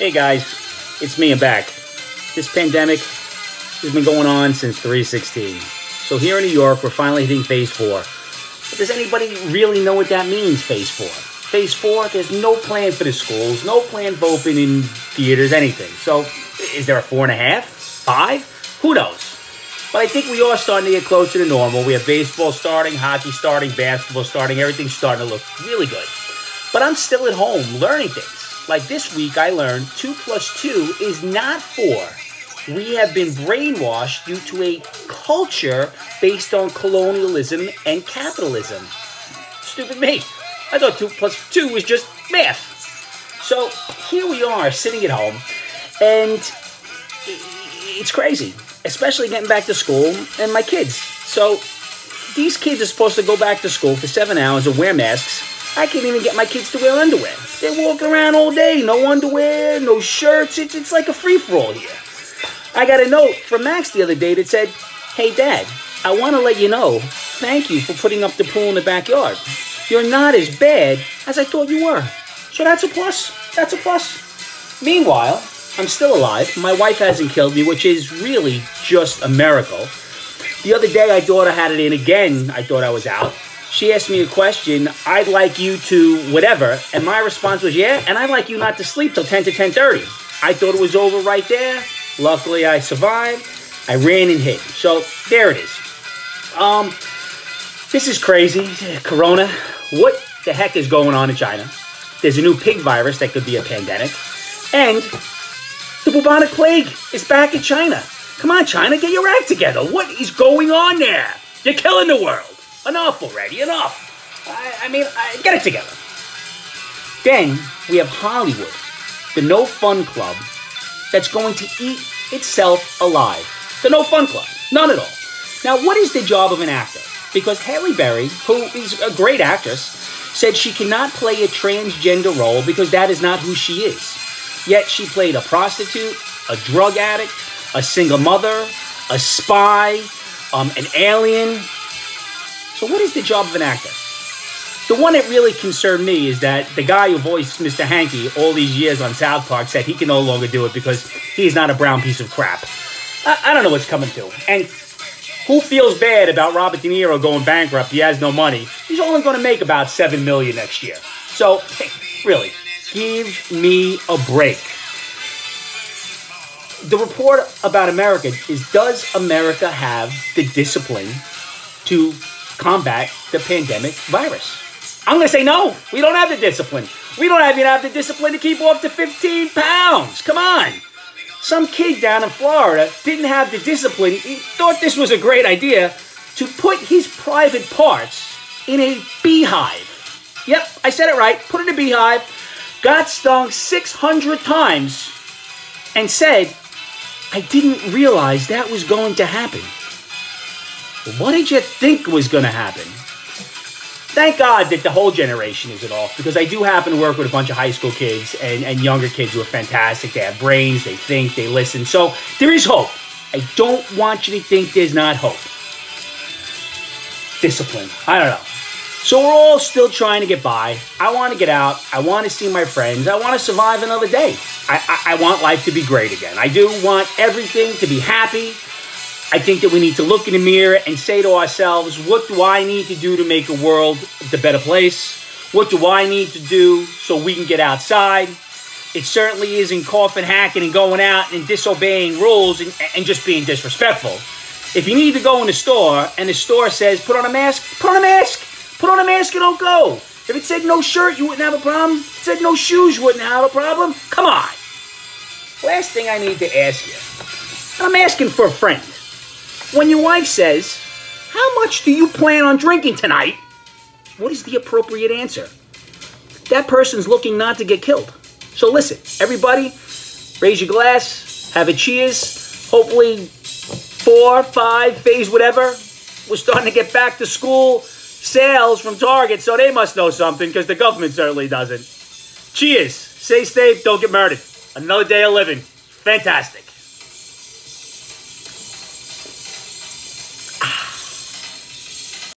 Hey guys, it's me, I'm back. This pandemic has been going on since 3/16. So here in New York, we're finally hitting phase 4. But does anybody really know what that means, phase 4? Phase 4, there's no plan for the schools, no plan for opening theaters, anything. So is there a 4.5? 5? Who knows? But I think we are starting to get closer to normal. We have baseball starting, hockey starting, basketball starting, everything's starting to look really good. But I'm still at home learning things. Like this week, I learned 2 + 2 is not 4. We have been brainwashed due to a culture based on colonialism and capitalism. Stupid me. I thought 2 + 2 was just math. So here we are sitting at home, and it's crazy, especially getting back to school and my kids. So these kids are supposed to go back to school for 7 hours and wear masks. I can't even get my kids to wear underwear. They're walking around all day, no underwear, no shirts. It's like a free-for-all here. I got a note from Max the other day that said, "Hey, Dad, I want to let you know, thank you for putting up the pool in the backyard. You're not as bad as I thought you were." So that's a plus. That's a plus. Meanwhile, I'm still alive. My wife hasn't killed me, which is really just a miracle. The other day, I thought I had it in again. I thought I was out. She asked me a question, "I'd like you to whatever," and my response was, "Yeah, and I'd like you not to sleep till 10 to 10:30. I thought it was over right there. Luckily, I survived. I ran and hid. So there it is. This is crazy. Corona. What the heck is going on in China? There's a new pig virus that could be a pandemic. And the bubonic plague is back in China. Come on, China, get your act together. What is going on there? You're killing the world. Enough already, enough. I mean, get it together. Then we have Hollywood, the No Fun Club, that's going to eat itself alive. The No Fun Club. None at all. Now, what is the job of an actor? Because Halle Berry, who is a great actress, said she cannot play a transgender role because that is not who she is. Yet she played a prostitute, a drug addict, a single mother, a spy, an alien. So what is the job of an actor? The one that really concerned me is that the guy who voiced Mr. Hanky all these years on South Park said he can no longer do it because he's not a brown piece of crap. I don't know what's coming to. And who feels bad about Robert De Niro going bankrupt? He has no money. He's only going to make about $7 million next year. So, really, give me a break. The report about America is, does America have the discipline to combat the pandemic virus? I'm going to say no. We don't have the discipline. We don't even have the discipline to keep off the 15 pounds. Come on. Some kid down in Florida didn't have the discipline. He thought this was a great idea to put his private parts in a beehive. Yep, I said it right. Put it in a beehive. Got stung 600 times and said, "I didn't realize that was going to happen." What did you think was going to happen? Thank God that the whole generation isn't off, because I do happen to work with a bunch of high school kids and younger kids who are fantastic. They have brains, they think, they listen. So there is hope. I don't want you to think there's not hope. Discipline. I don't know. So we're all still trying to get by. I want to get out. I want to see my friends. I want to survive another day. I want life to be great again. I do want everything to be happy. I think that we need to look in the mirror and say to ourselves, what do I need to do to make a world a better place? What do I need to do so we can get outside? It certainly isn't coughing, hacking, and going out and disobeying rules and just being disrespectful. If you need to go in the store and the store says, put on a mask, put on a mask. Put on a mask and don't go. If it said no shirt, you wouldn't have a problem. If it said no shoes, you wouldn't have a problem. Come on. Last thing I need to ask you, and I'm asking for a friend. When your wife says, "How much do you plan on drinking tonight?" what is the appropriate answer? That person's looking not to get killed. So listen, everybody, raise your glass, have a cheers. Hopefully 4, 5, phase whatever. We're starting to get back to school sales from Target, so they must know something, because the government certainly doesn't. Cheers. Stay safe. Don't get murdered. Another day of living. Fantastic.